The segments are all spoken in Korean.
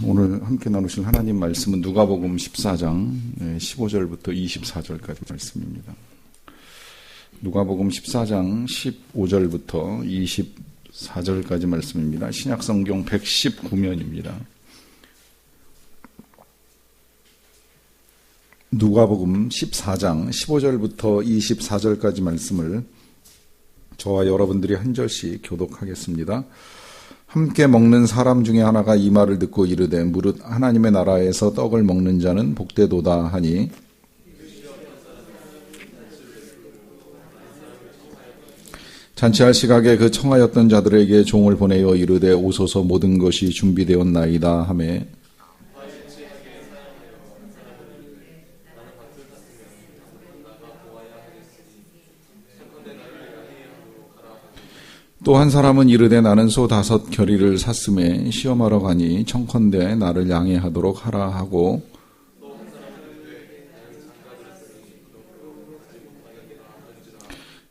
오늘 함께 나누실 하나님 말씀은 누가복음 14장 15절부터 24절까지 말씀입니다. 누가복음 14장 15절부터 24절까지 말씀입니다. 신약성경 119면입니다. 누가복음 14장 15절부터 24절까지 말씀을 저와 여러분들이 한 절씩 교독하겠습니다. 함께 먹는 사람 중에 하나가 이 말을 듣고 이르되 무릇 하나님의 나라에서 떡을 먹는 자는 복되도다 하니 잔치할 시각에 그 청하였던 자들에게 종을 보내어 이르되 오소서 모든 것이 준비되었나이다 하매 또 한 사람은 이르되 나는 소 5 겨리를 샀음에 시험하러 가니 청컨대 나를 양해하도록 하라 하고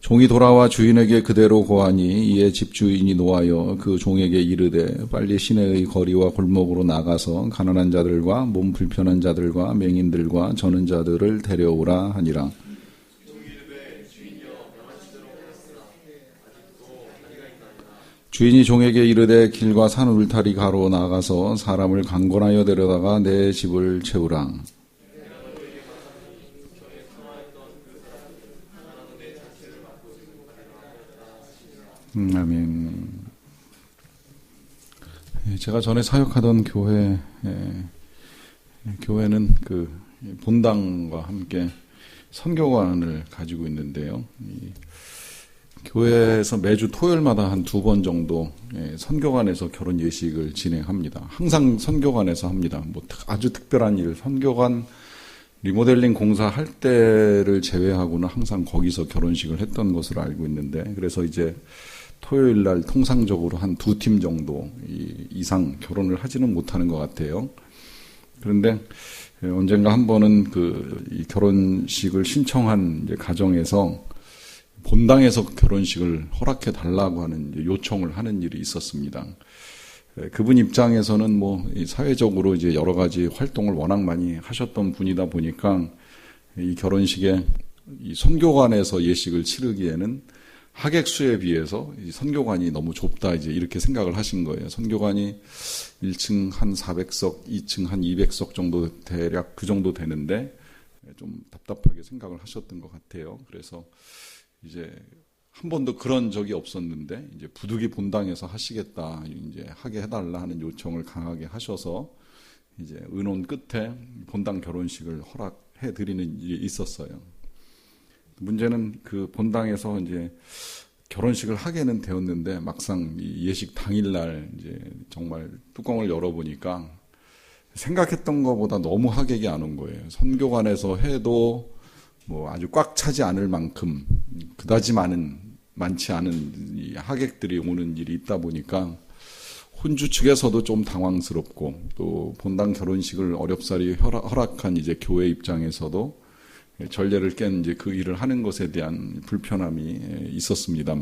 종이 돌아와 주인에게 그대로 고하니 이에 집주인이 노하여 그 종에게 이르되 빨리 시내의 거리와 골목으로 나가서 가난한 자들과 몸 불편한 자들과 맹인들과 저는 자들을 데려오라 하니라. 주인이 종에게 이르되 길과 산 울타리 가로 나가서 사람을 강권하여 데려다가 내 집을 채우라. 아멘. 제가 전에 사역하던 교회는 그 본당과 함께 선교관을 가지고 있는데요. 교회에서 매주 토요일마다 한 2번 정도 선교관에서 결혼 예식을 진행합니다. 항상 선교관에서 합니다. 뭐 아주 특별한 일, 선교관 리모델링 공사 할 때를 제외하고는 항상 거기서 결혼식을 했던 것으로 알고 있는데, 그래서 이제 토요일 날 통상적으로 한 2팀 정도 이상 결혼을 하지는 못하는 것 같아요. 그런데 언젠가 한 번은 이 결혼식을 신청한 이제 가정에서 본당에서 결혼식을 허락해 달라고 하는 요청을 하는 일이 있었습니다. 그분 입장에서는 뭐 사회적으로 이제 여러 가지 활동을 워낙 많이 하셨던 분이다 보니까 이 결혼식에 이 선교관에서 예식을 치르기에는 하객 수에 비해서 이 선교관이 너무 좁다 이제 이렇게 생각을 하신 거예요. 선교관이 1층 한 400석, 2층 한 200석 정도 대략 그 정도 되는데 좀 답답하게 생각을 하셨던 것 같아요. 그래서 이제 한 번도 그런 적이 없었는데 이제 부득이 본당에서 하시겠다, 이제 하게 해달라 하는 요청을 강하게 하셔서 이제 의논 끝에 본당 결혼식을 허락해 드리는 일이 있었어요. 문제는 그 본당에서 이제 결혼식을 하게는 되었는데 막상 이 예식 당일날 이제 정말 뚜껑을 열어보니까 생각했던 것보다 너무 하객이 안 온 거예요. 선교관에서 해도 뭐 아주 꽉 차지 않을 만큼 그다지 많지 않은 이 하객들이 오는 일이 있다 보니까 혼주 측에서도 좀 당황스럽고 또 본당 결혼식을 어렵사리 허락한 이제 교회 입장에서도 전례를 깬 이제 그 일을 하는 것에 대한 불편함이 있었습니다.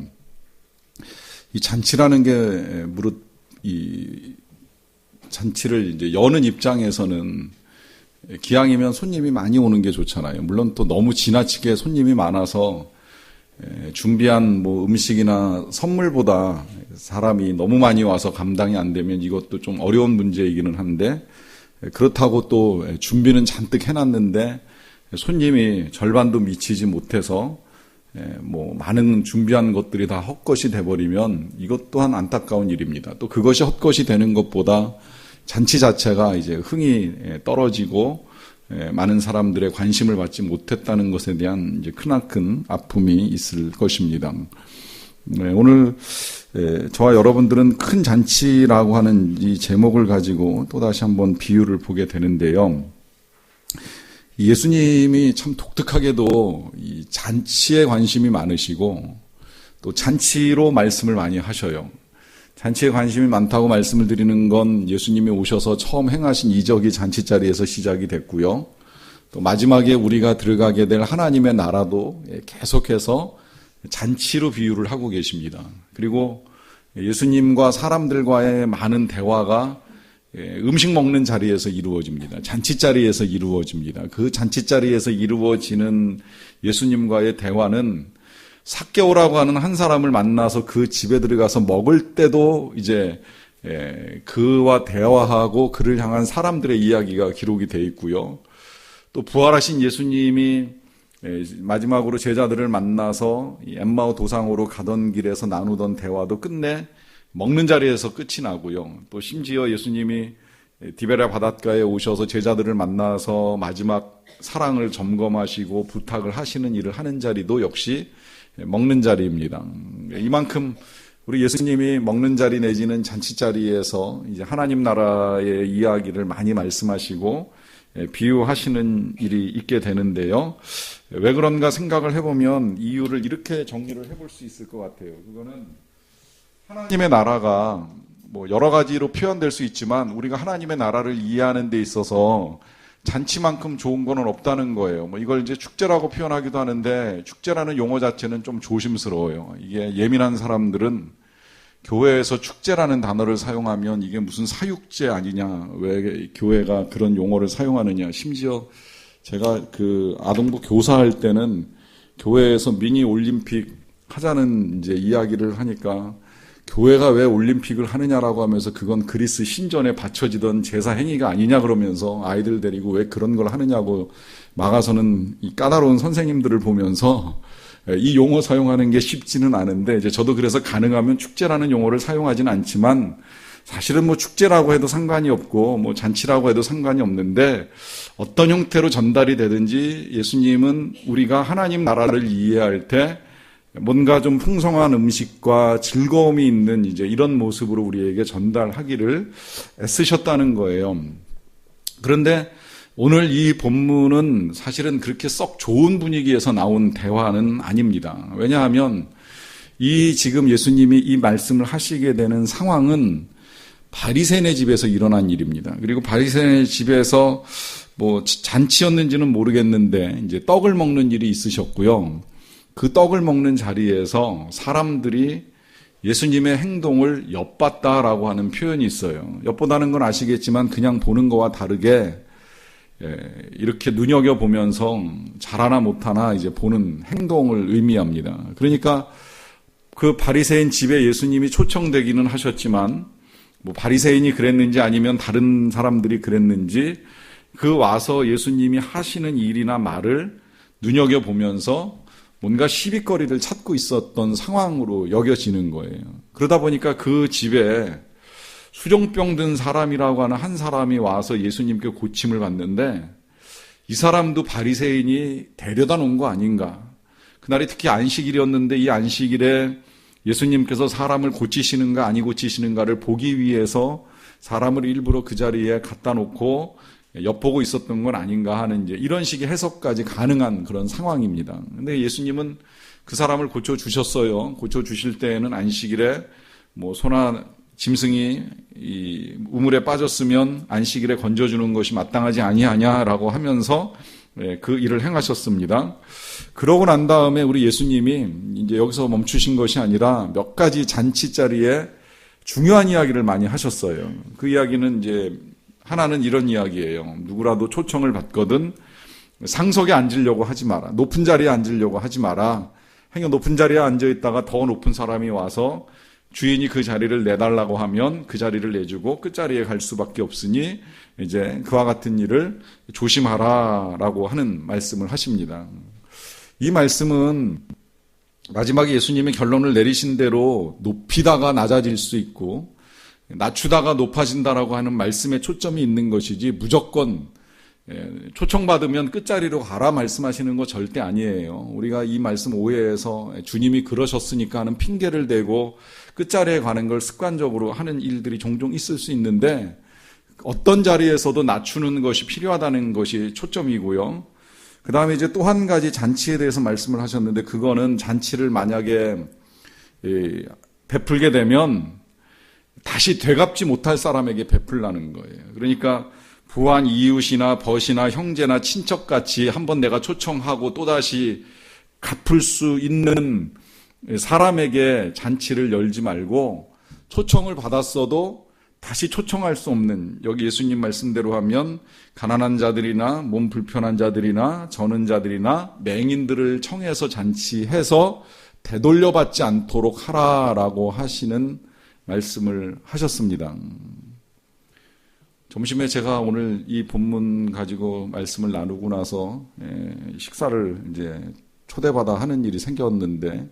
이 잔치라는 게 무릇 이 잔치를 이제 여는 입장에서는 기왕이면 손님이 많이 오는 게 좋잖아요. 물론 또 너무 지나치게 손님이 많아서 준비한 뭐 음식이나 선물보다 사람이 너무 많이 와서 감당이 안 되면 이것도 좀 어려운 문제이기는 한데, 그렇다고 또 준비는 잔뜩 해놨는데 손님이 절반도 미치지 못해서 뭐 많은 준비한 것들이 다 헛것이 돼버리면 이것 또한 안타까운 일입니다. 또 그것이 헛것이 되는 것보다 잔치 자체가 이제 흥이 떨어지고 많은 사람들의 관심을 받지 못했다는 것에 대한 이제 크나큰 아픔이 있을 것입니다. 오늘 저와 여러분들은 큰 잔치라고 하는 이 제목을 가지고 또다시 한번 비유를 보게 되는데요. 예수님이 참 독특하게도 이 잔치에 관심이 많으시고 또 잔치로 말씀을 많이 하셔요. 잔치에 관심이 많다고 말씀을 드리는 건 예수님이 오셔서 처음 행하신 이적이 잔치자리에서 시작이 됐고요. 또 마지막에 우리가 들어가게 될 하나님의 나라도 계속해서 잔치로 비유를 하고 계십니다. 그리고 예수님과 사람들과의 많은 대화가 음식 먹는 자리에서 이루어집니다. 잔치 자리에서 이루어집니다. 그 잔치 자리에서 이루어지는 예수님과의 대화는 삭개오라고 하는 한 사람을 만나서 그 집에 들어가서 먹을 때도 이제 그와 대화하고 그를 향한 사람들의 이야기가 기록이 되어 있고요. 또 부활하신 예수님이 마지막으로 제자들을 만나서 엠마오 도상으로 가던 길에서 나누던 대화도 끝내 먹는 자리에서 끝이 나고요. 또 심지어 예수님이 디베랴 바닷가에 오셔서 제자들을 만나서 마지막 사랑을 점검하시고 부탁을 하시는 일을 하는 자리도 역시 먹는 자리입니다. 이만큼 우리 예수님이 먹는 자리 내지는 잔치 자리에서 이제 하나님 나라의 이야기를 많이 말씀하시고 비유하시는 일이 있게 되는데요. 왜 그런가 생각을 해보면 이유를 이렇게 정리를 해볼 수 있을 것 같아요. 그거는 하나님의 나라가 뭐 여러 가지로 표현될 수 있지만 우리가 하나님의 나라를 이해하는 데 있어서 잔치만큼 좋은 거는 없다는 거예요. 뭐 이걸 이제 축제라고 표현하기도 하는데 축제라는 용어 자체는 좀 조심스러워요. 이게 예민한 사람들은 교회에서 축제라는 단어를 사용하면 이게 무슨 사육제 아니냐, 왜 교회가 그런 용어를 사용하느냐. 심지어 제가 그 아동부 교사할 때는 교회에서 미니 올림픽 하자는 이제 이야기를 하니까 교회가 왜 올림픽을 하느냐라고 하면서 그건 그리스 신전에 바쳐지던 제사 행위가 아니냐 그러면서 아이들 데리고 왜 그런 걸 하느냐고 막아서는 이 까다로운 선생님들을 보면서 이 용어 사용하는 게 쉽지는 않은데 이제 저도 그래서 가능하면 축제라는 용어를 사용하지는 않지만 사실은 뭐 축제라고 해도 상관이 없고 뭐 잔치라고 해도 상관이 없는데 어떤 형태로 전달이 되든지 예수님은 우리가 하나님 나라를 이해할 때 뭔가 좀 풍성한 음식과 즐거움이 있는 이제 이런 모습으로 우리에게 전달하기를 애쓰셨다는 거예요. 그런데 오늘 이 본문은 사실은 그렇게 썩 좋은 분위기에서 나온 대화는 아닙니다. 왜냐하면 이 지금 예수님이 이 말씀을 하시게 되는 상황은 바리새인의 집에서 일어난 일입니다. 그리고 바리새인의 집에서 뭐 잔치였는지는 모르겠는데 이제 떡을 먹는 일이 있으셨고요. 그 떡을 먹는 자리에서 사람들이 예수님의 행동을 엿봤다라고 하는 표현이 있어요. 엿보다는 건 아시겠지만 그냥 보는 거와 다르게 이렇게 눈여겨보면서 잘하나 못하나 이제 보는 행동을 의미합니다. 그러니까 그 바리새인 집에 예수님이 초청되기는 하셨지만 뭐 바리새인이 그랬는지 아니면 다른 사람들이 그랬는지 그 와서 예수님이 하시는 일이나 말을 눈여겨보면서 뭔가 시비거리를 찾고 있었던 상황으로 여겨지는 거예요. 그러다 보니까 그 집에 수종병 든 사람이라고 하는 한 사람이 와서 예수님께 고침을 받는데 이 사람도 바리새인이 데려다 놓은 거 아닌가. 그날이 특히 안식일이었는데 이 안식일에 예수님께서 사람을 고치시는가 아니 고치시는가를 보기 위해서 사람을 일부러 그 자리에 갖다 놓고 엿보고 있었던 건 아닌가 하는 이제 이런 식의 해석까지 가능한 그런 상황입니다. 근데 예수님은 그 사람을 고쳐주셨어요. 고쳐주실 때에는 안식일에 뭐 소나 짐승이 이 우물에 빠졌으면 안식일에 건져주는 것이 마땅하지 아니하냐라고 하면서 그 일을 행하셨습니다. 그러고 난 다음에 우리 예수님이 이제 여기서 멈추신 것이 아니라 몇 가지 잔치 자리에 중요한 이야기를 많이 하셨어요. 그 이야기는 이제 하나는 이런 이야기예요. 누구라도 초청을 받거든 상석에 앉으려고 하지 마라. 높은 자리에 앉으려고 하지 마라. 행여 높은 자리에 앉아있다가 더 높은 사람이 와서 주인이 그 자리를 내달라고 하면 그 자리를 내주고 끝자리에 갈 수밖에 없으니 이제 그와 같은 일을 조심하라라고 하는 말씀을 하십니다. 이 말씀은 마지막에 예수님이 결론을 내리신 대로 높이다가 낮아질 수 있고 낮추다가 높아진다라고 하는 말씀에 초점이 있는 것이지 무조건 초청받으면 끝자리로 가라 말씀하시는 거 절대 아니에요. 우리가 이 말씀 오해해서 주님이 그러셨으니까 하는 핑계를 대고 끝자리에 가는 걸 습관적으로 하는 일들이 종종 있을 수 있는데 어떤 자리에서도 낮추는 것이 필요하다는 것이 초점이고요. 그 다음에 이제 또 한 가지 잔치에 대해서 말씀을 하셨는데 그거는 잔치를 만약에 베풀게 되면 다시 되갚지 못할 사람에게 베풀라는 거예요. 그러니까 부한 이웃이나 벗이나 형제나 친척같이 한번 내가 초청하고 또다시 갚을 수 있는 사람에게 잔치를 열지 말고 초청을 받았어도 다시 초청할 수 없는, 여기 예수님 말씀대로 하면 가난한 자들이나 몸 불편한 자들이나 저는 자들이나 맹인들을 청해서 잔치해서 되돌려받지 않도록 하라라고 하시는 말씀을 하셨습니다. 점심에 제가 오늘 이 본문 가지고 말씀을 나누고 나서 식사를 이제 초대받아 하는 일이 생겼는데,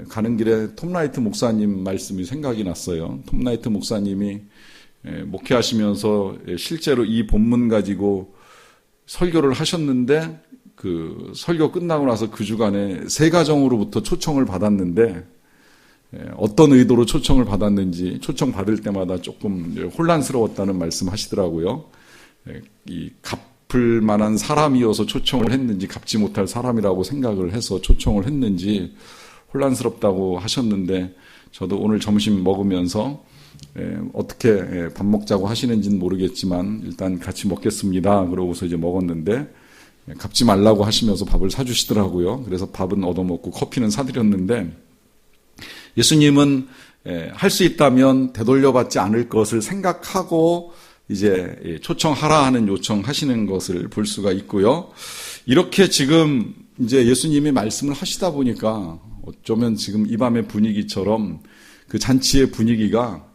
가는 길에 톰 라이트 목사님 말씀이 생각이 났어요. 톰 라이트 목사님이 목회하시면서 실제로 이 본문 가지고 설교를 하셨는데, 그 설교 끝나고 나서 그 주간에 3가정으로부터 초청을 받았는데, 어떤 의도로 초청을 받았는지 초청 받을 때마다 조금 혼란스러웠다는 말씀 하시더라고요. 이 갚을 만한 사람이어서 초청을 했는지, 갚지 못할 사람이라고 생각을 해서 초청을 했는지 혼란스럽다고 하셨는데, 저도 오늘 점심 먹으면서 어떻게 밥 먹자고 하시는지는 모르겠지만 일단 같이 먹겠습니다. 그러고서 이제 먹었는데, 갚지 말라고 하시면서 밥을 사주시더라고요. 그래서 밥은 얻어먹고 커피는 사드렸는데, 예수님은 할 수 있다면 되돌려받지 않을 것을 생각하고 이제 초청하라 하는 요청하시는 것을 볼 수가 있고요. 이렇게 지금 이제 예수님이 말씀을 하시다 보니까 어쩌면 지금 이 밤의 분위기처럼 그 잔치의 분위기가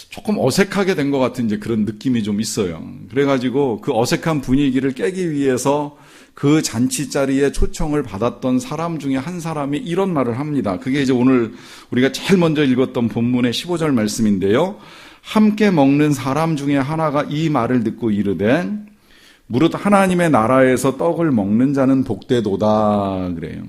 조금 어색하게 된 것 같은 이제 그런 느낌이 좀 있어요. 그래가지고 그 어색한 분위기를 깨기 위해서 그 잔치 자리에 초청을 받았던 사람 중에 한 사람이 이런 말을 합니다. 그게 이제 오늘 우리가 제일 먼저 읽었던 본문의 15절 말씀인데요. 함께 먹는 사람 중에 하나가 이 말을 듣고 이르되 무릇 하나님의 나라에서 떡을 먹는 자는 복되도다 그래요.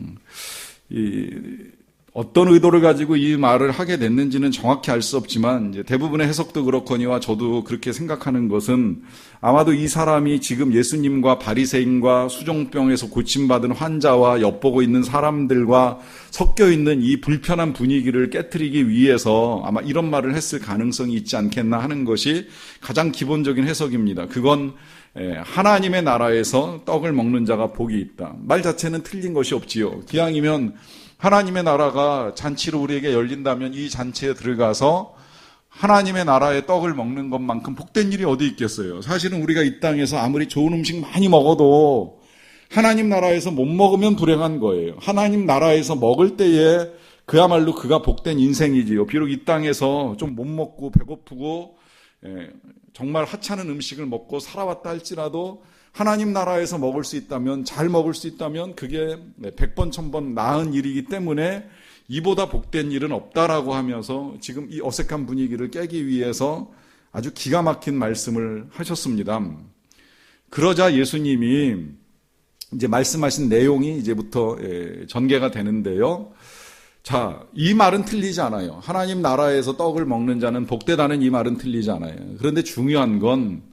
어떤 의도를 가지고 이 말을 하게 됐는지는 정확히 알 수 없지만 이제 대부분의 해석도 그렇거니와 저도 그렇게 생각하는 것은 아마도 이 사람이 지금 예수님과 바리새인과 수종병에서 고침받은 환자와 엿보고 있는 사람들과 섞여 있는 이 불편한 분위기를 깨트리기 위해서 아마 이런 말을 했을 가능성이 있지 않겠나 하는 것이 가장 기본적인 해석입니다. 그건 하나님의 나라에서 떡을 먹는 자가 복이 있다. 말 자체는 틀린 것이 없지요. 기왕이면 하나님의 나라가 잔치로 우리에게 열린다면 이 잔치에 들어가서 하나님의 나라의 떡을 먹는 것만큼 복된 일이 어디 있겠어요. 사실은 우리가 이 땅에서 아무리 좋은 음식 많이 먹어도 하나님 나라에서 못 먹으면 불행한 거예요. 하나님 나라에서 먹을 때에 그야말로 그가 복된 인생이지요. 비록 이 땅에서 좀 못 먹고 배고프고 정말 하찮은 음식을 먹고 살아왔다 할지라도 하나님 나라에서 먹을 수 있다면, 잘 먹을 수 있다면 그게 100번 1000번 나은 일이기 때문에 이보다 복된 일은 없다라고 하면서 지금 이 어색한 분위기를 깨기 위해서 아주 기가 막힌 말씀을 하셨습니다. 그러자 예수님이 이제 말씀하신 내용이 이제부터 전개가 되는데요. 자, 이 말은 틀리지 않아요. 하나님 나라에서 떡을 먹는 자는 복되다는 이 말은 틀리지 않아요. 그런데 중요한 건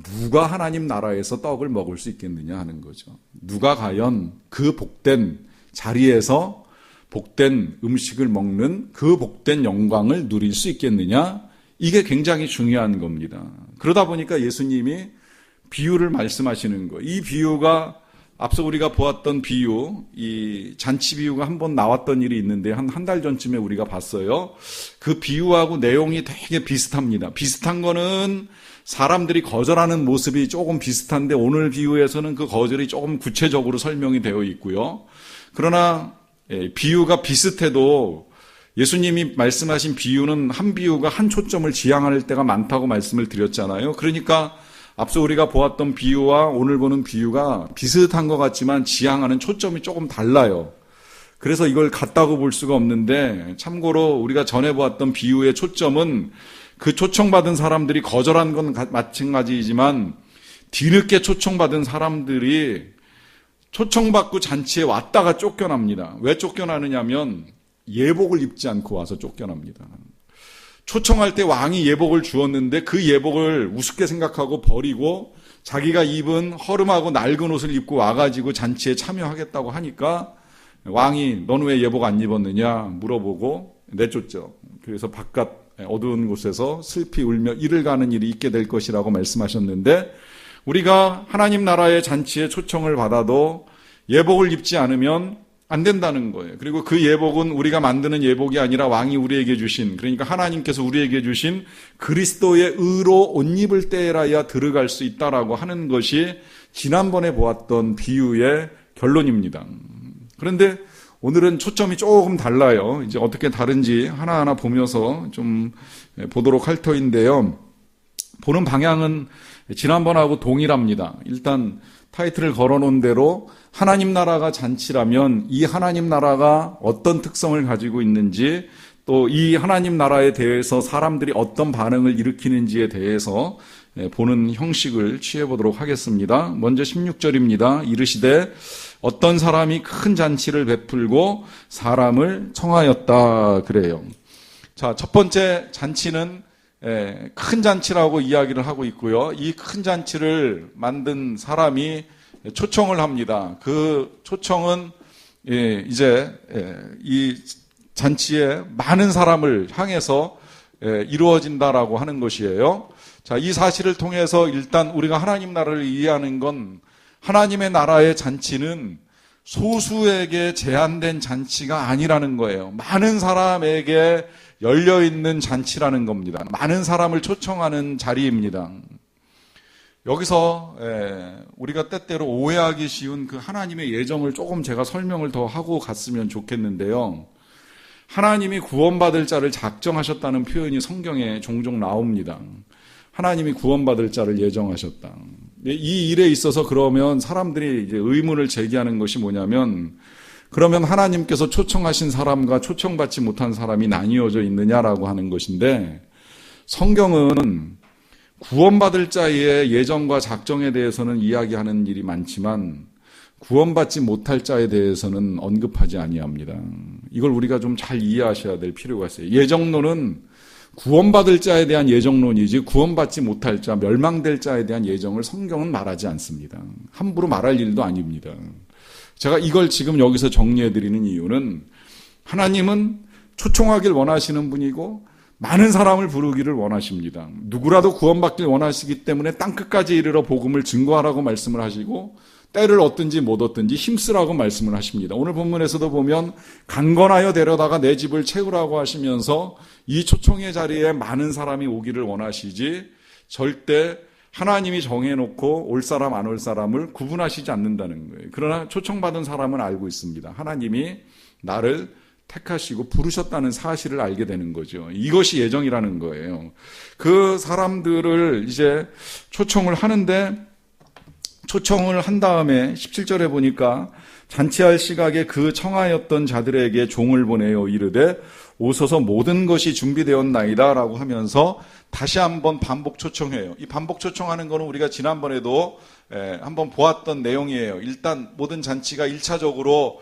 누가 하나님 나라에서 떡을 먹을 수 있겠느냐 하는 거죠. 누가 과연 그 복된 자리에서 복된 음식을 먹는 그 복된 영광을 누릴 수 있겠느냐? 이게 굉장히 중요한 겁니다. 그러다 보니까 예수님이 비유를 말씀하시는 거예요. 이 비유가 앞서 우리가 보았던 비유, 이 잔치 비유가 한번 나왔던 일이 있는데 한 달 전쯤에 우리가 봤어요. 그 비유하고 내용이 되게 비슷합니다. 비슷한 거는 사람들이 거절하는 모습이 조금 비슷한데 오늘 비유에서는 그 거절이 조금 구체적으로 설명이 되어 있고요. 그러나 비유가 비슷해도 예수님이 말씀하신 비유는 한 비유가 한 초점을 지향할 때가 많다고 말씀을 드렸잖아요. 그러니까 앞서 우리가 보았던 비유와 오늘 보는 비유가 비슷한 것 같지만 지향하는 초점이 조금 달라요. 그래서 이걸 같다고 볼 수가 없는데, 참고로 우리가 전에 보았던 비유의 초점은 그 초청받은 사람들이 거절한 건 마찬가지이지만 뒤늦게 초청받은 사람들이 초청받고 잔치에 왔다가 쫓겨납니다. 왜 쫓겨나느냐면 예복을 입지 않고 와서 쫓겨납니다. 초청할 때 왕이 예복을 주었는데 그 예복을 우습게 생각하고 버리고 자기가 입은 허름하고 낡은 옷을 입고 와가지고 잔치에 참여하겠다고 하니까 왕이 너는 왜 예복 안 입었느냐 물어보고 내쫓죠. 그래서 바깥 어두운 곳에서 슬피 울며 이를 가는 일이 있게 될 것이라고 말씀하셨는데, 우리가 하나님 나라의 잔치에 초청을 받아도 예복을 입지 않으면 안 된다는 거예요. 그리고 그 예복은 우리가 만드는 예복이 아니라 왕이 우리에게 주신, 그러니까 하나님께서 우리에게 주신 그리스도의 의로 옷 입을 때라야 들어갈 수 있다라고 하는 것이 지난번에 보았던 비유의 결론입니다. 그런데 오늘은 초점이 조금 달라요. 이제 어떻게 다른지 하나하나 보면서 좀 보도록 할 터인데요. 보는 방향은 지난번하고 동일합니다. 일단 타이틀을 걸어놓은 대로 하나님 나라가 잔치라면 이 하나님 나라가 어떤 특성을 가지고 있는지, 또 이 하나님 나라에 대해서 사람들이 어떤 반응을 일으키는지에 대해서 보는 형식을 취해보도록 하겠습니다. 먼저 16절입니다. 이르시되 어떤 사람이 큰 잔치를 베풀고 사람을 청하였다 그래요. 자, 첫 번째 잔치는 큰 잔치라고 이야기를 하고 있고요. 이 큰 잔치를 만든 사람이 초청을 합니다. 그 초청은 이제 이 잔치에 많은 사람을 향해서 이루어진다라고 하는 것이에요. 자, 이 사실을 통해서 일단 우리가 하나님 나라를 이해하는 건, 하나님의 나라의 잔치는 소수에게 제한된 잔치가 아니라는 거예요. 많은 사람에게 열려있는 잔치라는 겁니다. 많은 사람을 초청하는 자리입니다. 여기서 우리가 때때로 오해하기 쉬운 그 하나님의 예정을 조금 제가 설명을 더 하고 갔으면 좋겠는데요. 하나님이 구원받을 자를 작정하셨다는 표현이 성경에 종종 나옵니다. 하나님이 구원받을 자를 예정하셨다. 이 일에 있어서 그러면 사람들이 이제 의문을 제기하는 것이 뭐냐면, 그러면 하나님께서 초청하신 사람과 초청받지 못한 사람이 나뉘어져 있느냐라고 하는 것인데, 성경은 구원받을 자의 예정과 작정에 대해서는 이야기하는 일이 많지만 구원받지 못할 자에 대해서는 언급하지 아니합니다. 이걸 우리가 좀 잘 이해하셔야 될 필요가 있어요. 예정론은 구원받을 자에 대한 예정론이지 구원받지 못할 자, 멸망될 자에 대한 예정을 성경은 말하지 않습니다. 함부로 말할 일도 아닙니다. 제가 이걸 지금 여기서 정리해드리는 이유는, 하나님은 초청하길 원하시는 분이고 많은 사람을 부르기를 원하십니다. 누구라도 구원받길 원하시기 때문에 땅끝까지 이르러 복음을 증거하라고 말씀을 하시고, 때를 얻든지 못 얻든지 힘쓰라고 말씀을 하십니다. 오늘 본문에서도 보면 강건하여 데려다가 내 집을 채우라고 하시면서 이 초청의 자리에 많은 사람이 오기를 원하시지, 절대 하나님이 정해놓고 올 사람 안 올 사람을 구분하시지 않는다는 거예요. 그러나 초청받은 사람은 알고 있습니다. 하나님이 나를 택하시고 부르셨다는 사실을 알게 되는 거죠. 이것이 예정이라는 거예요. 그 사람들을 이제 초청을 하는데, 초청을 한 다음에 17절에 보니까 잔치할 시각에 그 청하였던 자들에게 종을 보내어 이르되 오소서 모든 것이 준비되었나이다 라고 하면서 다시 한번 반복 초청해요. 이 반복 초청하는 거는 우리가 지난번에도 한번 보았던 내용이에요. 일단 모든 잔치가 1차적으로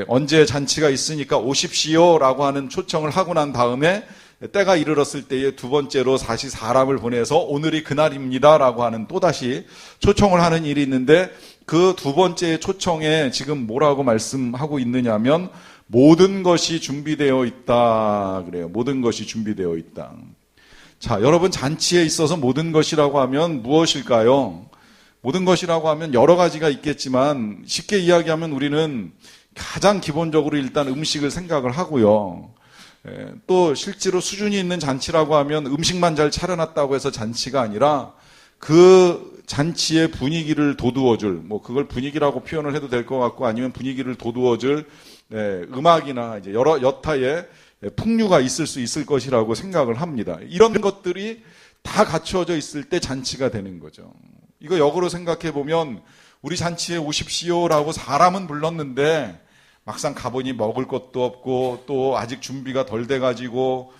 언제 잔치가 있으니까 오십시오 라고 하는 초청을 하고 난 다음에 때가 이르렀을 때에 두 번째로 다시 사람을 보내서 오늘이 그날입니다 라고 하는 또다시 초청을 하는 일이 있는데, 그 두 번째 초청에 지금 뭐라고 말씀하고 있느냐면 모든 것이 준비되어 있다 그래요. 모든 것이 준비되어 있다. 자, 여러분, 잔치에 있어서 모든 것이라고 하면 무엇일까요? 모든 것이라고 하면 여러 가지가 있겠지만 쉽게 이야기하면 우리는 가장 기본적으로 일단 음식을 생각을 하고요. 또 실제로 수준이 있는 잔치라고 하면 음식만 잘 차려놨다고 해서 잔치가 아니라 그 잔치의 분위기를 돋우어줄, 그걸 분위기라고 표현을 해도 될 것 같고, 아니면 분위기를 돋우어줄 음악이나 이제 여러 여타의 풍류가 있을 수 있을 것이라고 생각을 합니다. 이런 것들이 다 갖추어져 있을 때 잔치가 되는 거죠. 이거 역으로 생각해 보면 우리 잔치에 오십시오라고 사람은 불렀는데 막상 가보니 먹을 것도 없고 또 아직 준비가 덜 돼가지고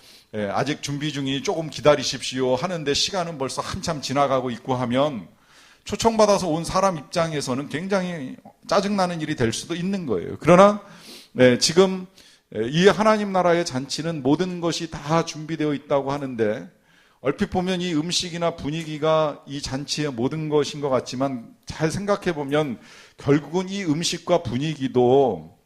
아직 준비 중이니 조금 기다리십시오 하는데 시간은 벌써 한참 지나가고 있고 하면 초청받아서 온 사람 입장에서는 굉장히 짜증나는 일이 될 수도 있는 거예요. 그러나 지금 이 하나님 나라의 잔치는 모든 것이 다 준비되어 있다고 하는데, 얼핏 보면 이 음식이나 분위기가 이 잔치의 모든 것인 것 같지만 잘 생각해 보면 결국은 이 음식과 분위기도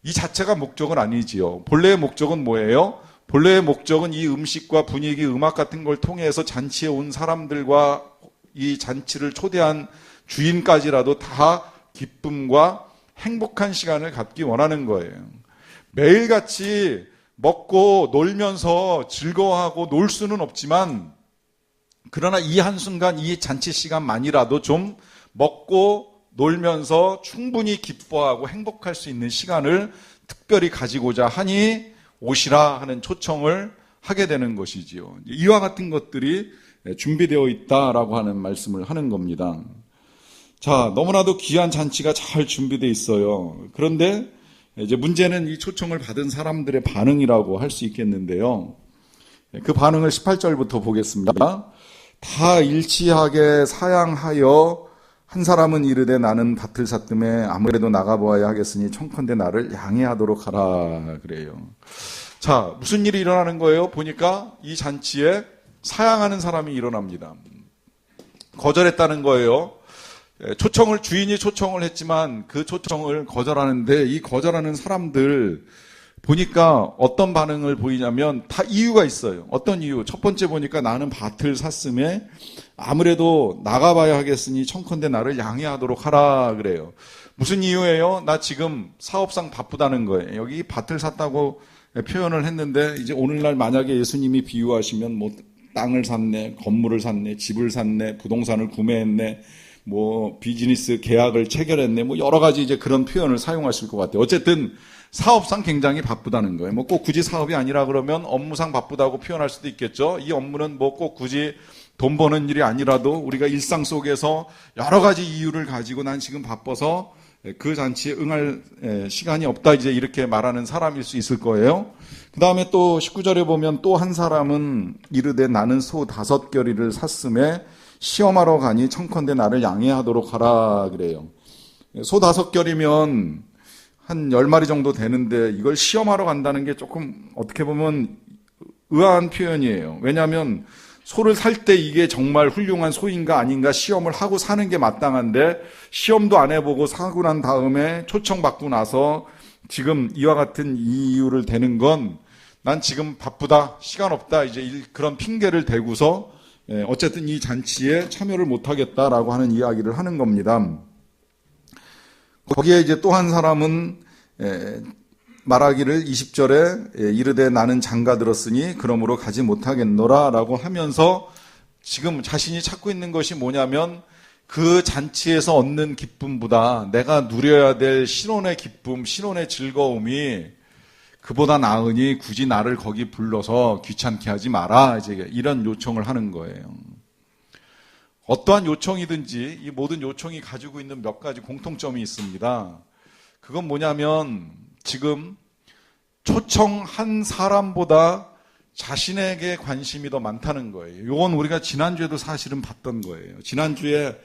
이 자체가 목적은 아니지요. 본래의 목적은 뭐예요? 본래의 목적은 이 음식과 분위기, 음악 같은 걸 통해서 잔치에 온 사람들과 이 잔치를 초대한 주인까지라도 다 기쁨과 행복한 시간을 갖기 원하는 거예요. 매일같이 먹고 놀면서 즐거워하고 놀 수는 없지만 그러나 이 한순간 이 잔치 시간만이라도 좀 먹고 놀면서 충분히 기뻐하고 행복할 수 있는 시간을 특별히 가지고자 하니 오시라 하는 초청을 하게 되는 것이지요. 이와 같은 것들이 준비되어 있다라고 하는 말씀을 하는 겁니다. 자, 너무나도 귀한 잔치가 잘 준비되어 있어요. 그런데 이제 문제는 이 초청을 받은 사람들의 반응이라고 할 수 있겠는데요. 그 반응을 18절부터 보겠습니다. 다 일치하게 사양하여 한 사람은 이르되 나는 밭을 샀음에 아무래도 나가보아야 하겠으니 청컨대 나를 양해하도록 하라 그래요. 자, 무슨 일이 일어나는 거예요? 보니까 이 잔치에 사양하는 사람이 일어납니다. 거절했다는 거예요. 주인이 초청을 했지만 그 초청을 거절하는데 이 거절하는 사람들 보니까 어떤 반응을 보이냐면 다 이유가 있어요. 어떤 이유? 첫 번째 보니까 나는 밭을 샀음에 아무래도 나가봐야 하겠으니 청컨대 나를 양해하도록 하라 그래요. 무슨 이유예요? 나 지금 사업상 바쁘다는 거예요. 여기 밭을 샀다고 표현을 했는데 이제 오늘날 만약에 예수님이 비유하시면 뭐 땅을 샀네, 건물을 샀네, 집을 샀네, 부동산을 구매했네, 뭐 비즈니스 계약을 체결했네, 뭐 여러 가지 이제 그런 표현을 사용하실 것 같아요. 어쨌든 사업상 굉장히 바쁘다는 거예요. 뭐 꼭 굳이 사업이 아니라 그러면 업무상 바쁘다고 표현할 수도 있겠죠. 이 업무는 뭐 꼭 굳이 돈 버는 일이 아니라도 우리가 일상 속에서 여러 가지 이유를 가지고 난 지금 바빠서 그 잔치에 응할 시간이 없다 이제 이렇게 말하는 사람일 수 있을 거예요. 그 다음에 또 19절에 보면 또 한 사람은 이르되 나는 소 5겨리를 샀음에 시험하러 가니 청컨대 나를 양해하도록 하라 그래요. 소 5겨리면 한 10마리 정도 되는데 이걸 시험하러 간다는 게 조금 어떻게 보면 의아한 표현이에요. 왜냐하면 소를 살 때 이게 정말 훌륭한 소인가 아닌가 시험을 하고 사는 게 마땅한데 시험도 안 해보고 사고 난 다음에 초청받고 나서 지금 이와 같은 이유를 대는 건 난 지금 바쁘다, 시간 없다 이제 그런 핑계를 대고서 어쨌든 이 잔치에 참여를 못하겠다라고 하는 이야기를 하는 겁니다. 거기에 이제 또 한 사람은 말하기를 20절에 이르되 나는 장가 들었으니 그러므로 가지 못하겠노라 라고 하면서 지금 자신이 찾고 있는 것이 뭐냐면 그 잔치에서 얻는 기쁨보다 내가 누려야 될 신혼의 기쁨, 신혼의 즐거움이 그보다 나으니 굳이 나를 거기 불러서 귀찮게 하지 마라 이제 이런 요청을 하는 거예요. 어떠한 요청이든지 이 모든 요청이 가지고 있는 몇 가지 공통점이 있습니다. 그건 뭐냐면 지금 초청한 사람보다 자신에게 관심이 더 많다는 거예요. 이건 우리가 지난주에도 사실은 봤던 거예요. 지난주에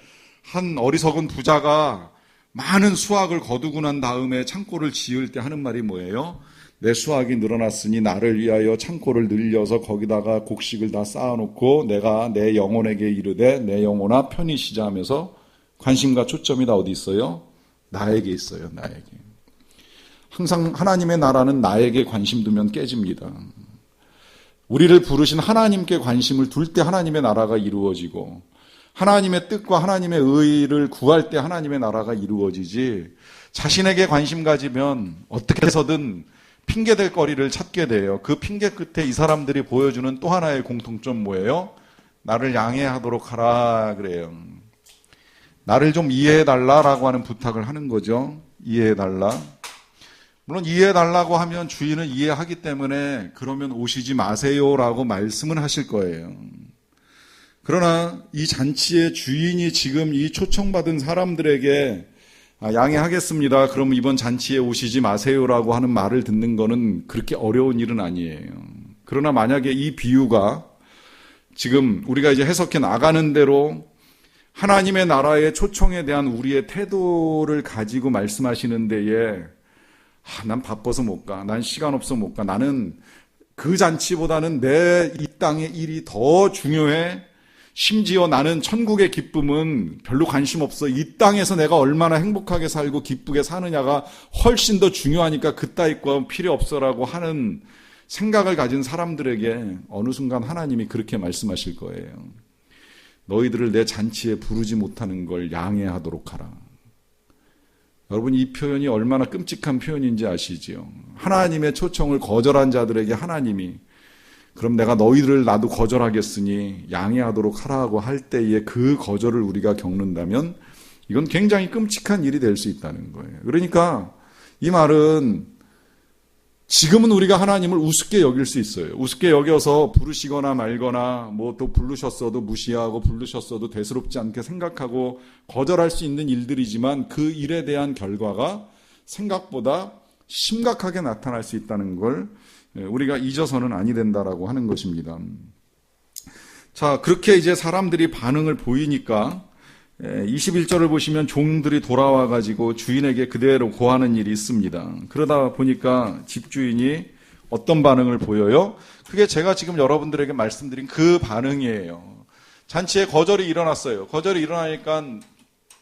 한 어리석은 부자가 많은 수확을 거두고 난 다음에 창고를 지을 때 하는 말이 뭐예요? 내 수확이 늘어났으니 나를 위하여 창고를 늘려서 거기다가 곡식을 다 쌓아놓고 내가 내 영혼에게 이르되 내 영혼아 편히 쉬자 하면서 관심과 초점이 다 어디 있어요? 나에게 있어요. 나에게. 항상 하나님의 나라는 나에게 관심 두면 깨집니다. 우리를 부르신 하나님께 관심을 둘 때 하나님의 나라가 이루어지고 하나님의 뜻과 하나님의 의를 구할 때 하나님의 나라가 이루어지지 자신에게 관심 가지면 어떻게 해서든 핑계댈 거리를 찾게 돼요. 그 핑계 끝에 이 사람들이 보여주는 또 하나의 공통점 뭐예요? 나를 양해하도록 하라 그래요. 나를 좀 이해해달라라고 하는 부탁을 하는 거죠. 이해해달라. 물론 이해해달라고 하면 주인은 이해하기 때문에 그러면 오시지 마세요라고 말씀은 하실 거예요. 그러나 이 잔치의 주인이 지금 이 초청받은 사람들에게 양해하겠습니다. 그럼 이번 잔치에 오시지 마세요라고 하는 말을 듣는 거는 그렇게 어려운 일은 아니에요. 그러나 만약에 이 비유가 지금 우리가 이제 해석해 나가는 대로 하나님의 나라의 초청에 대한 우리의 태도를 가지고 말씀하시는 데에 난 바빠서 못 가. 난 시간 없어 못 가. 나는 그 잔치보다는 내 이 땅의 일이 더 중요해. 심지어 나는 천국의 기쁨은 별로 관심 없어. 이 땅에서 내가 얼마나 행복하게 살고 기쁘게 사느냐가 훨씬 더 중요하니까 그따위 거 필요 없어라고 하는 생각을 가진 사람들에게 어느 순간 하나님이 그렇게 말씀하실 거예요. 너희들을 내 잔치에 부르지 못하는 걸 양해하도록 하라. 여러분, 이 표현이 얼마나 끔찍한 표현인지 아시지요? 하나님의 초청을 거절한 자들에게 하나님이 그럼 내가 너희들을 나도 거절하겠으니 양해하도록 하라고 할 때에 그 거절을 우리가 겪는다면 이건 굉장히 끔찍한 일이 될 수 있다는 거예요. 그러니까 이 말은 지금은 우리가 하나님을 우습게 여길 수 있어요. 우습게 여겨서 부르시거나 말거나 뭐 또 부르셨어도 무시하고 부르셨어도 대수롭지 않게 생각하고 거절할 수 있는 일들이지만 그 일에 대한 결과가 생각보다 심각하게 나타날 수 있다는 걸 우리가 잊어서는 아니 된다라고 하는 것입니다. 자, 그렇게 이제 사람들이 반응을 보이니까 21절을 보시면 종들이 돌아와 가지고 주인에게 그대로 고하는 일이 있습니다. 그러다 보니까 집주인이 어떤 반응을 보여요? 그게 제가 지금 여러분들에게 말씀드린 그 반응이에요. 잔치에 거절이 일어났어요. 거절이 일어나니까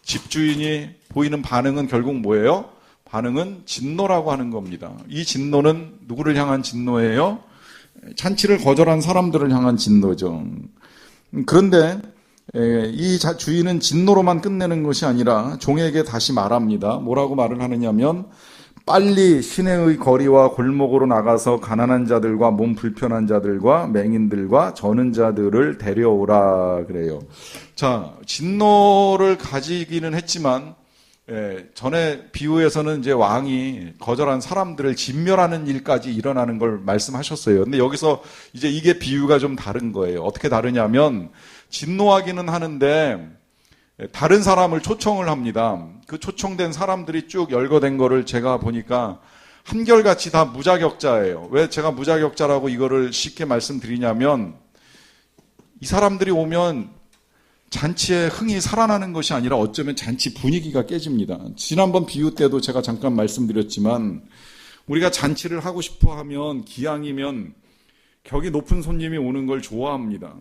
집주인이 보이는 반응은 결국 뭐예요? 반응은 진노라고 하는 겁니다. 이 진노는 누구를 향한 진노예요? 잔치를 거절한 사람들을 향한 진노죠. 그런데 이 주인은 진노로만 끝내는 것이 아니라 종에게 다시 말합니다. 뭐라고 말을 하느냐면 빨리 시내의 거리와 골목으로 나가서 가난한 자들과 몸 불편한 자들과 맹인들과 저는 자들을 데려오라 그래요. 자, 진노를 가지기는 했지만 전에 비유에서는 이제 왕이 거절한 사람들을 진멸하는 일까지 일어나는 걸 말씀하셨어요. 근데 여기서 이제 이게 비유가 좀 다른 거예요. 어떻게 다르냐면 진노하기는 하는데 다른 사람을 초청을 합니다. 그 초청된 사람들이 쭉 열거된 거를 제가 보니까 한결같이 다 무자격자예요. 왜 제가 무자격자라고 이거를 쉽게 말씀드리냐면 이 사람들이 오면 잔치에 흥이 살아나는 것이 아니라 어쩌면 잔치 분위기가 깨집니다. 지난번 비유 때도 제가 잠깐 말씀드렸지만 우리가 잔치를 하고 싶어 하면 기왕이면 격이 높은 손님이 오는 걸 좋아합니다.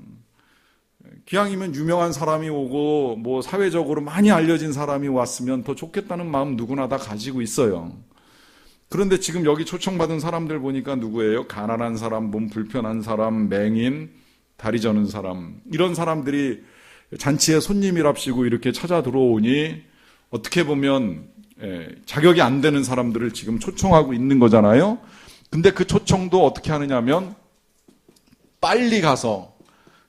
기왕이면 유명한 사람이 오고 뭐 사회적으로 많이 알려진 사람이 왔으면 더 좋겠다는 마음 누구나 다 가지고 있어요. 그런데 지금 여기 초청받은 사람들 보니까 누구예요? 가난한 사람, 몸 불편한 사람, 맹인, 다리 저는 사람, 이런 사람들이 잔치에 손님이랍시고 이렇게 찾아 들어오니 어떻게 보면 자격이 안 되는 사람들을 지금 초청하고 있는 거잖아요. 근데 그 초청도 어떻게 하느냐면 빨리 가서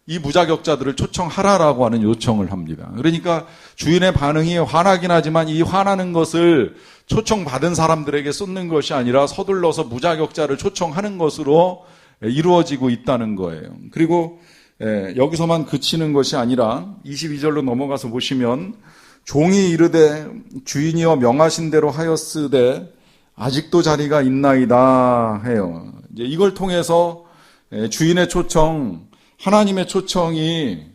이 무자격자들을 초청하라라고 하는 요청을 합니다. 그러니까 주인의 반응이 화나긴 하지만 이 화나는 것을 초청받은 사람들에게 쏟는 것이 아니라 서둘러서 무자격자를 초청하는 것으로 이루어지고 있다는 거예요. 그리고 여기서만 그치는 것이 아니라 22절로 넘어가서 보시면 종이 이르되 주인이여 명하신 대로 하였으되 아직도 자리가 있나이다 해요. 이제 이걸 통해서 주인의 초청, 하나님의 초청이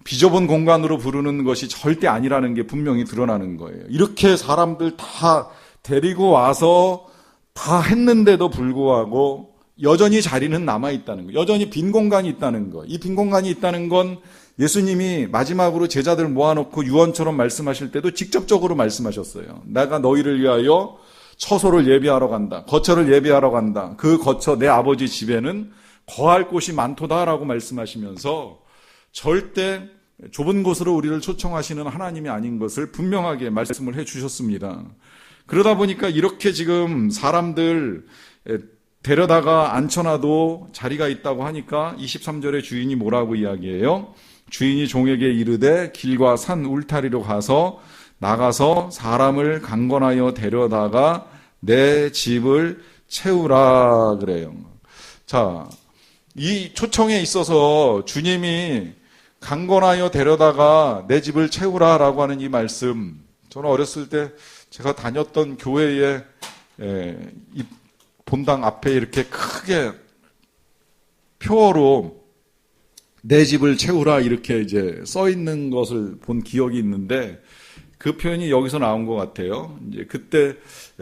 비좁은 공간으로 부르는 것이 절대 아니라는 게 분명히 드러나는 거예요. 이렇게 사람들 다 데리고 와서 다 했는데도 불구하고 여전히 자리는 남아있다는 거예요. 여전히 빈 공간이 있다는 거. 이 빈 공간이 있다는 건 예수님이 마지막으로 제자들 모아놓고 유언처럼 말씀하실 때도 직접적으로 말씀하셨어요. 내가 너희를 위하여 처소를 예비하러 간다. 거처를 예비하러 간다. 그 거처 내 아버지 집에는 거할 곳이 많도다라고 말씀하시면서 절대 좁은 곳으로 우리를 초청하시는 하나님이 아닌 것을 분명하게 말씀을 해 주셨습니다. 그러다 보니까 이렇게 지금 사람들 데려다가 앉혀놔도 자리가 있다고 하니까 23절에 주인이 뭐라고 이야기해요? 주인이 종에게 이르되 길과 산 울타리로 가서 나가서 사람을 강건하여 데려다가 내 집을 채우라 그래요. 자, 이 초청에 있어서 주님이 강건하여 데려다가 내 집을 채우라라고 하는 이 말씀, 저는 어렸을 때 제가 다녔던 교회에 이 본당 앞에 이렇게 크게 표어로 내 집을 채우라 이렇게 이제 써 있는 것을 본 기억이 있는데 그 표현이 여기서 나온 것 같아요. 이제 그때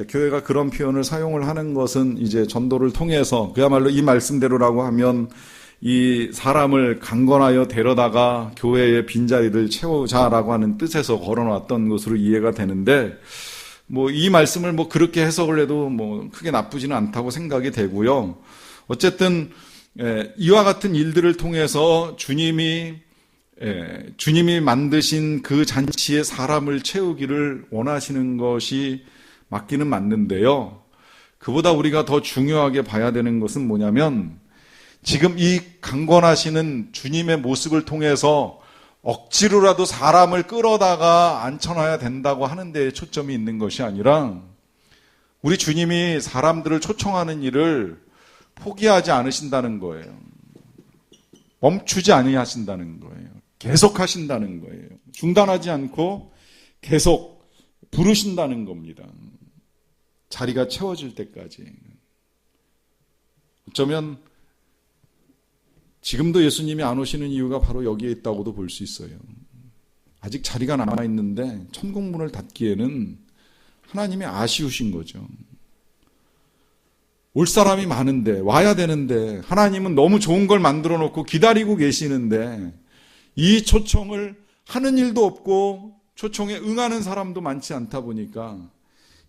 교회가 그런 표현을 사용을 하는 것은 이제 전도를 통해서 그야말로 이 말씀대로라고 하면 이 사람을 강건하여 데려다가 교회의 빈자리를 채우자라고 하는 뜻에서 걸어놨던 것으로 이해가 되는데 뭐 이 말씀을 뭐 그렇게 해석을 해도 뭐 크게 나쁘지는 않다고 생각이 되고요. 어쨌든 이와 같은 일들을 통해서 주님이 만드신 그 잔치에 사람을 채우기를 원하시는 것이 맞기는 맞는데요. 그보다 우리가 더 중요하게 봐야 되는 것은 뭐냐면 지금 이 강권하시는 주님의 모습을 통해서 억지로라도 사람을 끌어다가 앉혀놔야 된다고 하는 데에 초점이 있는 것이 아니라 우리 주님이 사람들을 초청하는 일을 포기하지 않으신다는 거예요. 멈추지 아니하신다는 거예요. 계속 하신다는 거예요. 중단하지 않고 계속 부르신다는 겁니다. 자리가 채워질 때까지. 어쩌면 지금도 예수님이 안 오시는 이유가 바로 여기에 있다고도 볼 수 있어요. 아직 자리가 남아있는데 천국문을 닫기에는 하나님이 아쉬우신 거죠. 올 사람이 많은데 와야 되는데 하나님은 너무 좋은 걸 만들어 놓고 기다리고 계시는데 이 초청을 하는 일도 없고 초청에 응하는 사람도 많지 않다 보니까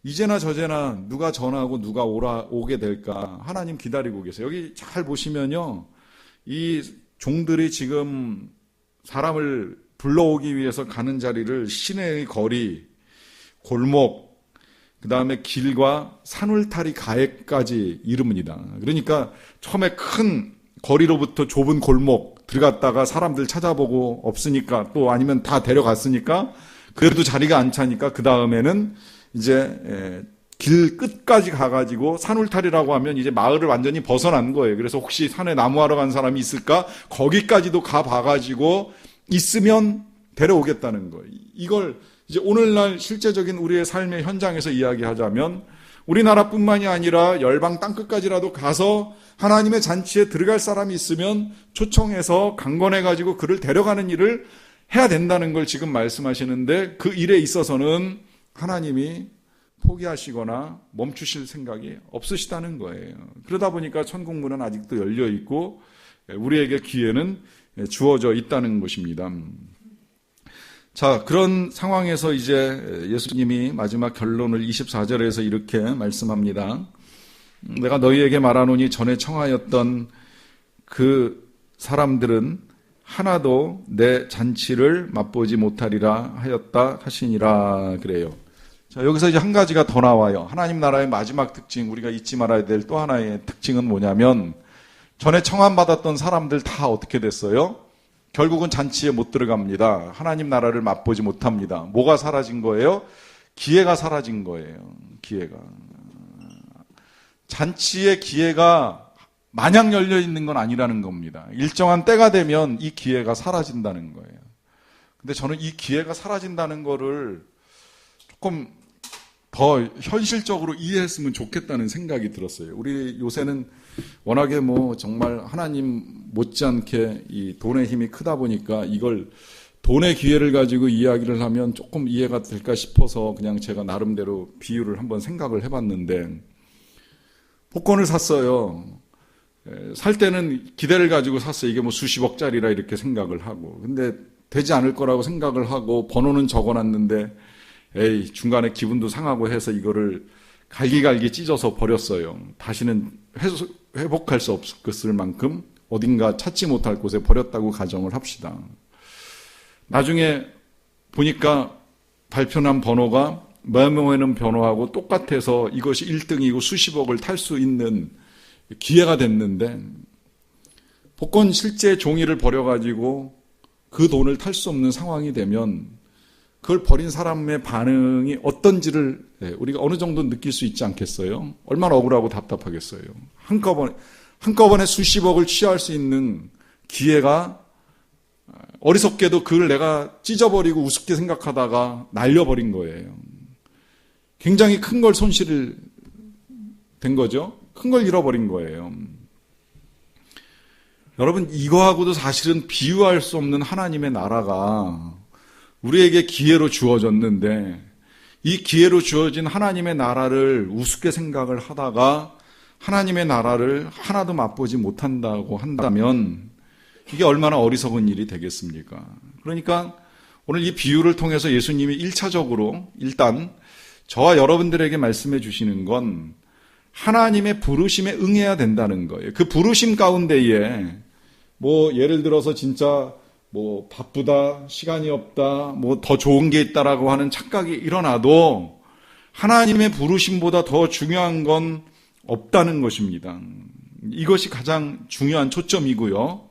이제나 저제나 누가 전하고 누가 오게 될까 하나님 기다리고 계세요. 여기 잘 보시면요. 이 종들이 지금 사람을 불러오기 위해서 가는 자리를 시내의 거리, 골목, 그 다음에 길과 산울타리 가에까지 이릅니다. 그러니까 처음에 큰 거리로부터 좁은 골목 들어갔다가 사람들 찾아보고 없으니까 또 아니면 다 데려갔으니까 그래도 자리가 안 차니까 그 다음에는 이제 길 끝까지 가가지고 산울타리라고 하면 이제 마을을 완전히 벗어난 거예요. 그래서 혹시 산에 나무하러 간 사람이 있을까? 거기까지도 가봐가지고 있으면 데려오겠다는 거예요. 이걸 이제 오늘날 실제적인 우리의 삶의 현장에서 이야기하자면 우리나라뿐만이 아니라 열방 땅끝까지라도 가서 하나님의 잔치에 들어갈 사람이 있으면 초청해서 강권해가지고 그를 데려가는 일을 해야 된다는 걸 지금 말씀하시는데 그 일에 있어서는 하나님이 포기하시거나 멈추실 생각이 없으시다는 거예요. 그러다 보니까 천국문은 아직도 열려 있고 우리에게 기회는 주어져 있다는 것입니다. 자, 그런 상황에서 이제 예수님이 마지막 결론을 24절에서 이렇게 말씀합니다. 내가 너희에게 말하노니 전에 청하였던 그 사람들은 하나도 내 잔치를 맛보지 못하리라 하였다 하시니라 그래요. 자, 여기서 이제 한 가지가 더 나와요. 하나님 나라의 마지막 특징, 우리가 잊지 말아야 될 또 하나의 특징은 뭐냐면 전에 청함받았던 사람들 다 어떻게 됐어요? 결국은 잔치에 못 들어갑니다. 하나님 나라를 맛보지 못합니다. 뭐가 사라진 거예요? 기회가 사라진 거예요. 기회가. 잔치의 기회가 마냥 열려 있는 건 아니라는 겁니다. 일정한 때가 되면 이 기회가 사라진다는 거예요. 근데 저는 이 기회가 사라진다는 거를 조금 더 현실적으로 이해했으면 좋겠다는 생각이 들었어요. 우리 요새는 워낙에 정말 하나님 못지않게 이 돈의 힘이 크다 보니까 이걸 돈의 기회를 가지고 이야기를 하면 조금 이해가 될까 싶어서 그냥 제가 나름대로 비유를 한번 생각을 해봤는데 복권을 샀어요. 살 때는 기대를 가지고 샀어요. 이게 수십억짜리라 이렇게 생각을 하고. 근데 되지 않을 거라고 생각을 하고 번호는 적어놨는데 중간에 기분도 상하고 해서 이거를 갈기갈기 찢어서 버렸어요. 다시는 회복할 수 없을 만큼 어딘가 찾지 못할 곳에 버렸다고 가정을 합시다. 나중에 보니까 발표난 번호가 메모에는 번호하고 똑같아서 이것이 1등이고 수십억을 탈 수 있는 기회가 됐는데 복권 실제 종이를 버려가지고 그 돈을 탈 수 없는 상황이 되면 그걸 버린 사람의 반응이 어떤지를 우리가 어느 정도 느낄 수 있지 않겠어요? 얼마나 억울하고 답답하겠어요. 한꺼번에 수십억을 취할 수 있는 기회가 어리석게도 그걸 내가 찢어버리고 우습게 생각하다가 날려버린 거예요. 굉장히 큰 걸 손실을 된 거죠. 큰 걸 잃어버린 거예요. 여러분, 이거하고도 사실은 비유할 수 없는 하나님의 나라가 우리에게 기회로 주어졌는데 이 기회로 주어진 하나님의 나라를 우습게 생각을 하다가 하나님의 나라를 하나도 맛보지 못한다고 한다면 이게 얼마나 어리석은 일이 되겠습니까? 그러니까 오늘 이 비유를 통해서 예수님이 1차적으로 일단 저와 여러분들에게 말씀해 주시는 건 하나님의 부르심에 응해야 된다는 거예요. 그 부르심 가운데에 예를 들어서 진짜 바쁘다, 시간이 없다, 더 좋은 게 있다라고 하는 착각이 일어나도 하나님의 부르심보다 더 중요한 건 없다는 것입니다. 이것이 가장 중요한 초점이고요.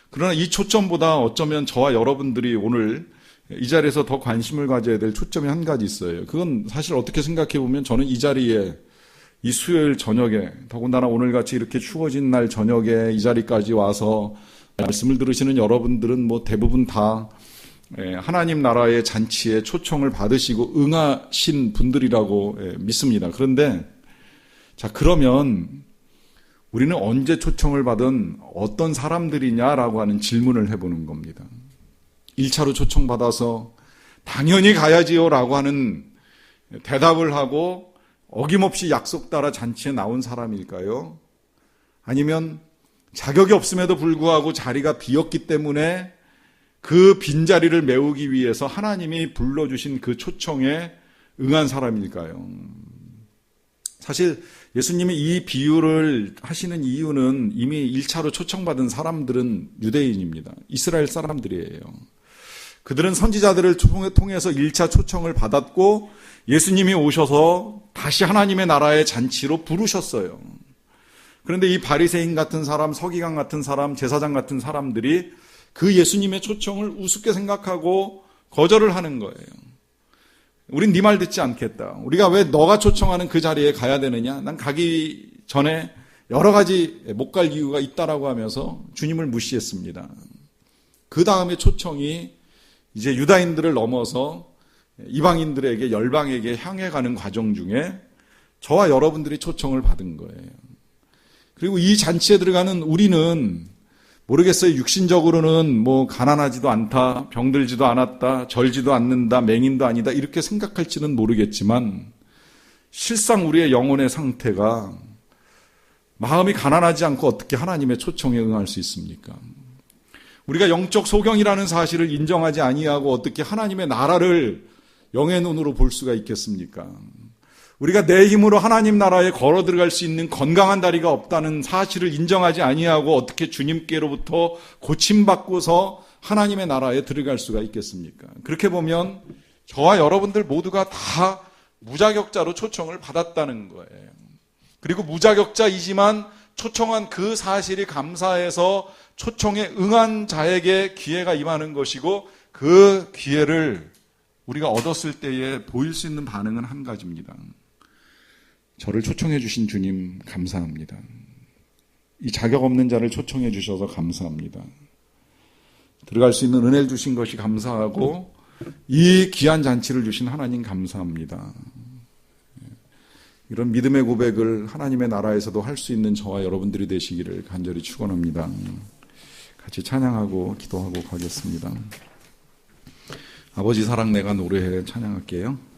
그러나 이 초점보다 어쩌면 저와 여러분들이 오늘 이 자리에서 더 관심을 가져야 될 초점이 한 가지 있어요. 그건 사실 어떻게 생각해 보면 저는 이 자리에 이 수요일 저녁에, 더군다나 오늘같이 이렇게 추워진 날 저녁에 이 자리까지 와서 말씀을 들으시는 여러분들은 뭐 대부분 다 하나님 나라의 잔치에 초청을 받으시고 응하신 분들이라고 믿습니다. 그런데 자, 그러면 우리는 언제 초청을 받은 어떤 사람들이냐라고 하는 질문을 해보는 겁니다. 1차로 초청받아서 당연히 가야지요 라고 하는 대답을 하고 어김없이 약속 따라 잔치에 나온 사람일까요? 아니면 자격이 없음에도 불구하고 자리가 비었기 때문에 그 빈자리를 메우기 위해서 하나님이 불러주신 그 초청에 응한 사람일까요? 사실 예수님이 이 비유를 하시는 이유는 이미 1차로 초청받은 사람들은 유대인입니다. 이스라엘 사람들이에요. 그들은 선지자들을 통해서 1차 초청을 받았고 예수님이 오셔서 다시 하나님의 나라의 잔치로 부르셨어요. 그런데 이 바리새인 같은 사람, 서기관 같은 사람, 제사장 같은 사람들이 그 예수님의 초청을 우습게 생각하고 거절을 하는 거예요. 우린 네 말 듣지 않겠다. 우리가 왜 너가 초청하는 그 자리에 가야 되느냐? 난 가기 전에 여러 가지 못 갈 이유가 있다라고 하면서 주님을 무시했습니다. 그 다음에 초청이 이제 유다인들을 넘어서 이방인들에게, 열방에게 향해 가는 과정 중에 저와 여러분들이 초청을 받은 거예요. 그리고 이 잔치에 들어가는 우리는 모르겠어요. 육신적으로는 뭐 가난하지도 않다, 병들지도 않았다, 절지도 않는다, 맹인도 아니다 이렇게 생각할지는 모르겠지만 실상 우리의 영혼의 상태가 마음이 가난하지 않고 어떻게 하나님의 초청에 응할 수 있습니까? 우리가 영적 소경이라는 사실을 인정하지 아니하고 어떻게 하나님의 나라를 영의 눈으로 볼 수가 있겠습니까? 우리가 내 힘으로 하나님 나라에 걸어 들어갈 수 있는 건강한 다리가 없다는 사실을 인정하지 아니하고 어떻게 주님께로부터 고침받고서 하나님의 나라에 들어갈 수가 있겠습니까? 그렇게 보면 저와 여러분들 모두가 다 무자격자로 초청을 받았다는 거예요. 그리고 무자격자이지만 초청한 그 사실이 감사해서 초청에 응한 자에게 기회가 임하는 것이고 그 기회를 우리가 얻었을 때에 보일 수 있는 반응은 한 가지입니다. 저를 초청해 주신 주님 감사합니다. 이 자격 없는 자를 초청해 주셔서 감사합니다. 들어갈 수 있는 은혜를 주신 것이 감사하고 이 귀한 잔치를 주신 하나님 감사합니다. 이런 믿음의 고백을 하나님의 나라에서도 할 수 있는 저와 여러분들이 되시기를 간절히 축원합니다. 같이 찬양하고 기도하고 가겠습니다. 아버지 사랑 내가 노래해 찬양할게요.